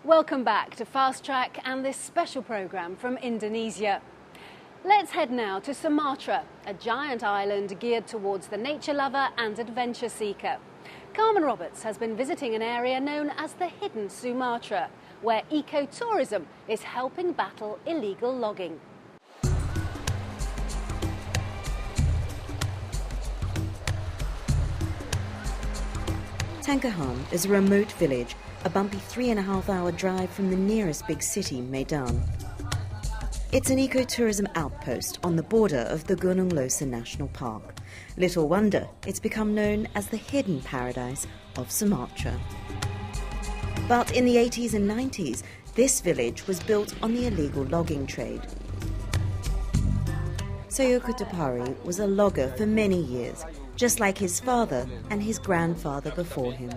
Welcome back to Fast Track and this special programme from Indonesia. Let's head now to Sumatra, a giant island geared towards the nature lover and adventure seeker. Carmen Roberts has been visiting an area known as the Hidden Sumatra, where ecotourism is helping battle illegal logging. Tangkahan is a remote village, a bumpy 3.5-hour drive from the nearest big city, Medan. It's an ecotourism outpost on the border of the Gunung Leuser National Park. Little wonder it's become known as the hidden paradise of Sumatra. But in the 80s and 90s, this village was built on the illegal logging trade. Soyoko Dapari was a logger for many years, just like his father and his grandfather before him.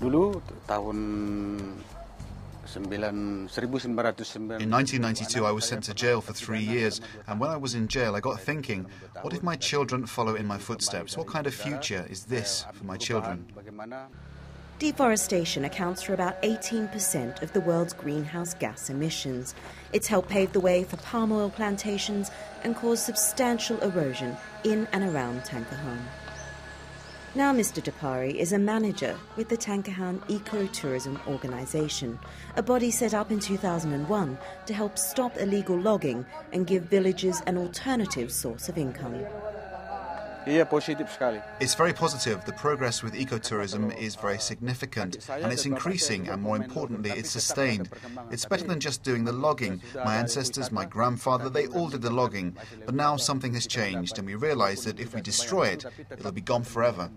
Dulu tahun 1992 In 1992, I was sent to jail for 3 years, and when I was in jail, I got thinking, what if my children follow in my footsteps? What kind of future is this for my children? Deforestation accounts for about 18% of the world's greenhouse gas emissions. It's helped pave the way for palm oil plantations and caused substantial erosion in and around Tangkahan. Now Mr. Dapari is a manager with the Tangkahan Ecotourism Organisation, a body set up in 2001 to help stop illegal logging and give villagers an alternative source of income. It's very positive. The progress with ecotourism is very significant, and it's increasing, and more importantly, it's sustained. It's better than just doing the logging. My ancestors, my grandfather, they all did the logging. But now something has changed, and we realize that if we destroy it, it'll be gone forever.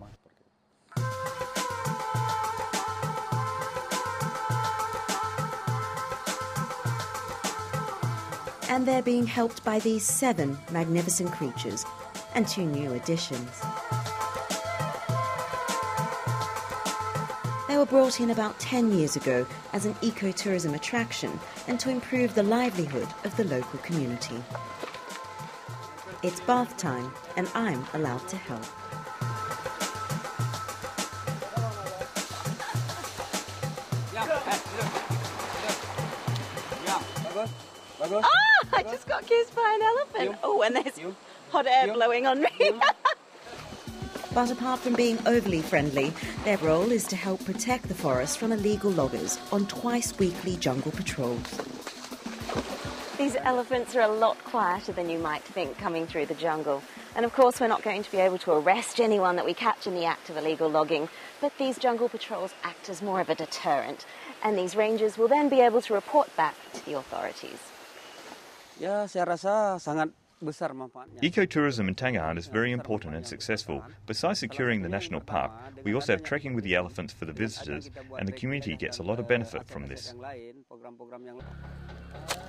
And they're being helped by these 7 magnificent creatures and 2 new additions. They were brought in about 10 years ago as an ecotourism attraction and to improve the livelihood of the local community. It's bath time and I'm allowed to help. I just got kissed by an elephant. Oh, and there's hot air blowing on me. But apart from being overly friendly, their role is to help protect the forest from illegal loggers on twice-weekly jungle patrols. These elephants are a lot quieter than you might think coming through the jungle. And of course we're not going to be able to arrest anyone that we catch in the act of illegal logging, but these jungle patrols act as more of a deterrent, and these rangers will then be able to report back to the authorities. Ecotourism in Tangkahan is very important and successful. Besides securing the national park, we also have trekking with the elephants for the visitors, and the community gets a lot of benefit from this.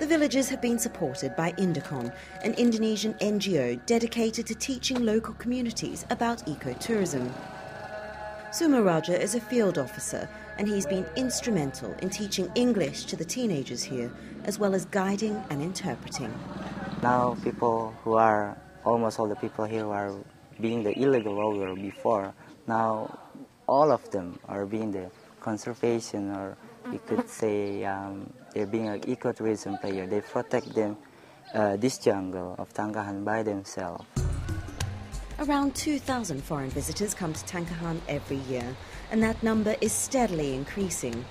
The villages have been supported by Indocon, an Indonesian NGO dedicated to teaching local communities about ecotourism. Sumaraja is a field officer, and he's been instrumental in teaching English to the teenagers here, as well as guiding and interpreting. Now almost all the people here are being the illegal logger before. Now all of them are being the conservation, or you could say they're being an ecotourism player. They protect this jungle of Tangkahan by themselves. Around 2,000 foreign visitors come to Tangkahan every year, and that number is steadily increasing.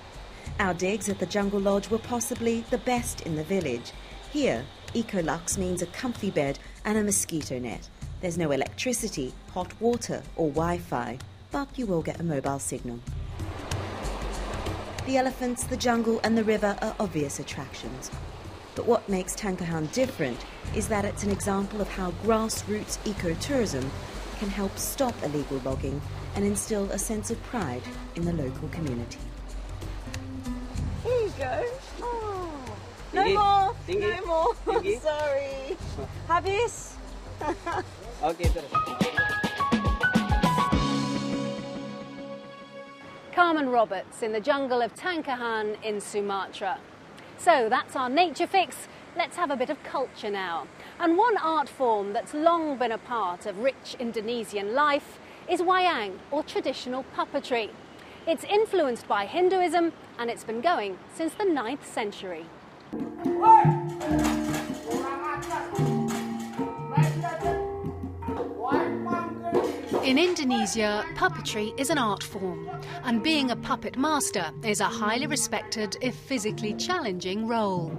Our digs at the Jungle Lodge were possibly the best in the village. Here, Ecolux means a comfy bed and a mosquito net. There's no electricity, hot water or Wi-Fi, but you will get a mobile signal. The elephants, the jungle and the river are obvious attractions. But what makes Tangkahan different is that it's an example of how grassroots ecotourism can help stop illegal logging and instill a sense of pride in the local community. Here you go. Oh, no more. No more. Sorry. Habis. Okay. Carmen Roberts in the jungle of Tangkahan in Sumatra. So that's our nature fix. Let's have a bit of culture now. And one art form that's long been a part of rich Indonesian life is wayang, or traditional puppetry. It's influenced by Hinduism and it's been going since the 9th century. In Indonesia, puppetry is an art form, and being a puppet master is a highly respected, if physically challenging, role.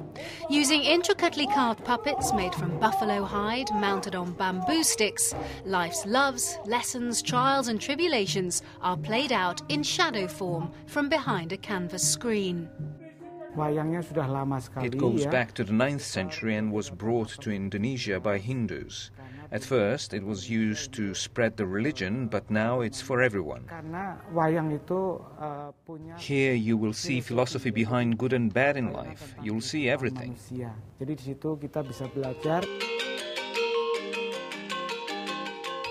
Using intricately carved puppets made from buffalo hide mounted on bamboo sticks, life's loves, lessons, trials and tribulations are played out in shadow form from behind a canvas screen. It goes back to the 9th century and was brought to Indonesia by Hindus. At first it was used to spread the religion, but now it's for everyone. Here you will see philosophy behind good and bad in life. You'll see everything.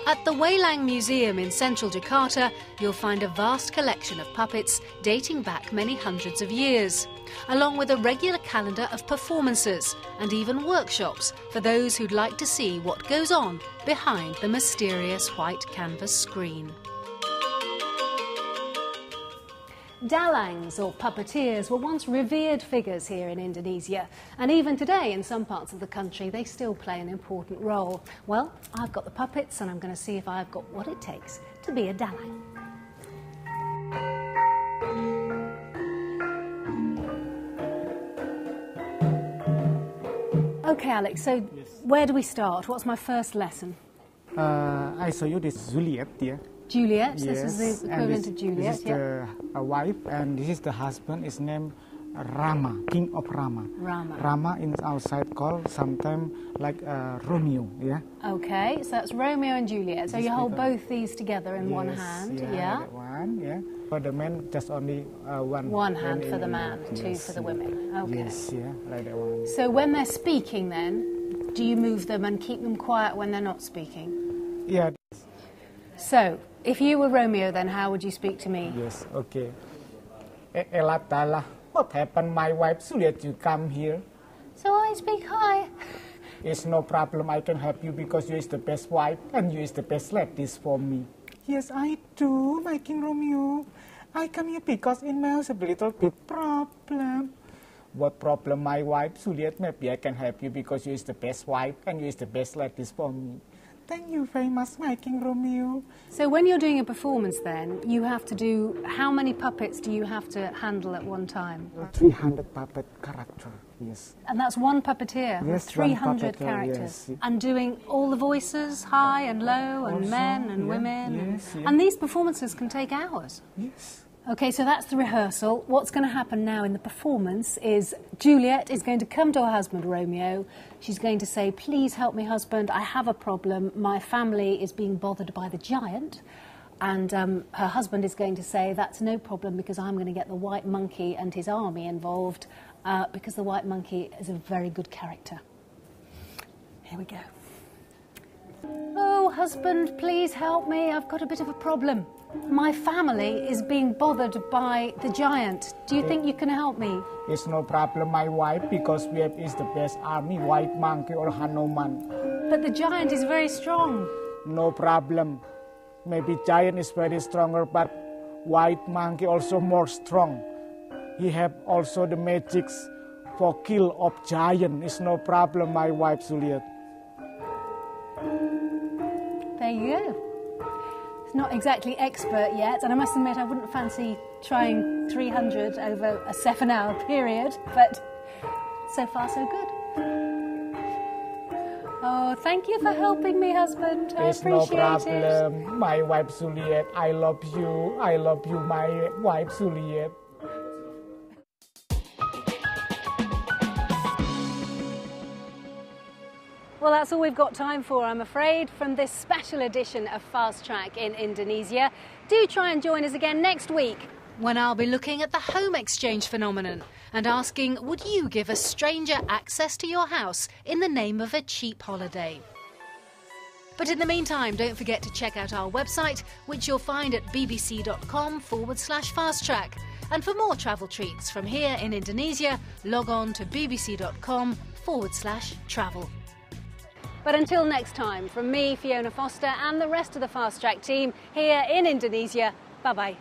At the Wayang Museum in central Jakarta, you'll find a vast collection of puppets dating back many hundreds of years, along with a regular calendar of performances and even workshops for those who'd like to see what goes on behind the mysterious white canvas screen. Dalangs, or puppeteers, were once revered figures here in Indonesia, and even today in some parts of the country they still play an important role. Well, I've got the puppets and I'm going to see if I've got what it takes to be a dalang. Okay, Alex, so where do we start? What's my first lesson? I show you this Juliet here. Juliet, yes, this is the equivalent of Juliet. This is the wife, and this is the husband. Is named Rama, King of Rama. Rama in outside called sometimes like Romeo. Yeah. Okay, so that's Romeo and Juliet. So you hold both these together in one hand. Yeah. That one. Yeah. For the men, just only one. One hand for the man, two for the women. Okay. Yes. Yeah. Like that one. So when they're speaking, then, do you move them and keep them quiet when they're not speaking? Yeah. So, if you were Romeo, then how would you speak to me? Yes, okay. Elatala, what happened, my wife Juliet, you come here? So I speak high. It's no problem, I can help you because you is the best wife and you is the best ladies for me. Yes, I do, my King Romeo. I come here because in my house a little bit problem. What problem, my wife Juliet? Maybe I can help you because you is the best wife and you is the best ladies for me. Thank you very much, my King Romeo. So when you're doing a performance then, you have to do, how many puppets do you have to handle at one time? 300 puppet character, yes. And that's one puppeteer with 300 characters. Yes. And doing all the voices, high and low, and also, men and women. Yes, and these performances can take hours. Yes. Okay, so that's the rehearsal. What's going to happen now in the performance is Juliet is going to come to her husband, Romeo. She's going to say, please help me, husband, I have a problem. My family is being bothered by the giant. And her husband is going to say, that's no problem because I'm going to get the white monkey and his army involved because the white monkey is a very good character. Here we go. Oh, husband, please help me. I've got a bit of a problem. My family is being bothered by the giant. Do you think you can help me? It's no problem, my wife, because we have is the best army, white monkey or Hanuman. But the giant is very strong. No problem. Maybe giant is very stronger, but white monkey also more strong. He have also the magics for kill of giant. It's no problem, my wife Juliet. There you go. Not exactly expert yet, and I must admit I wouldn't fancy trying 300 over a 7-hour period, but so far so good. Oh, thank you for helping me, husband. I appreciate no problem. It. My wife Juliet, I love you. I love you, my wife Juliet. Well, that's all we've got time for, I'm afraid, from this special edition of Fast Track in Indonesia. Do try and join us again next week, when I'll be looking at the home exchange phenomenon and asking, would you give a stranger access to your house in the name of a cheap holiday? But in the meantime, don't forget to check out our website, which you'll find at bbc.com/fasttrack. And for more travel treats from here in Indonesia, log on to bbc.com/travel. But until next time, from me, Fiona Foster, and the rest of the Fast Track team here in Indonesia, bye-bye.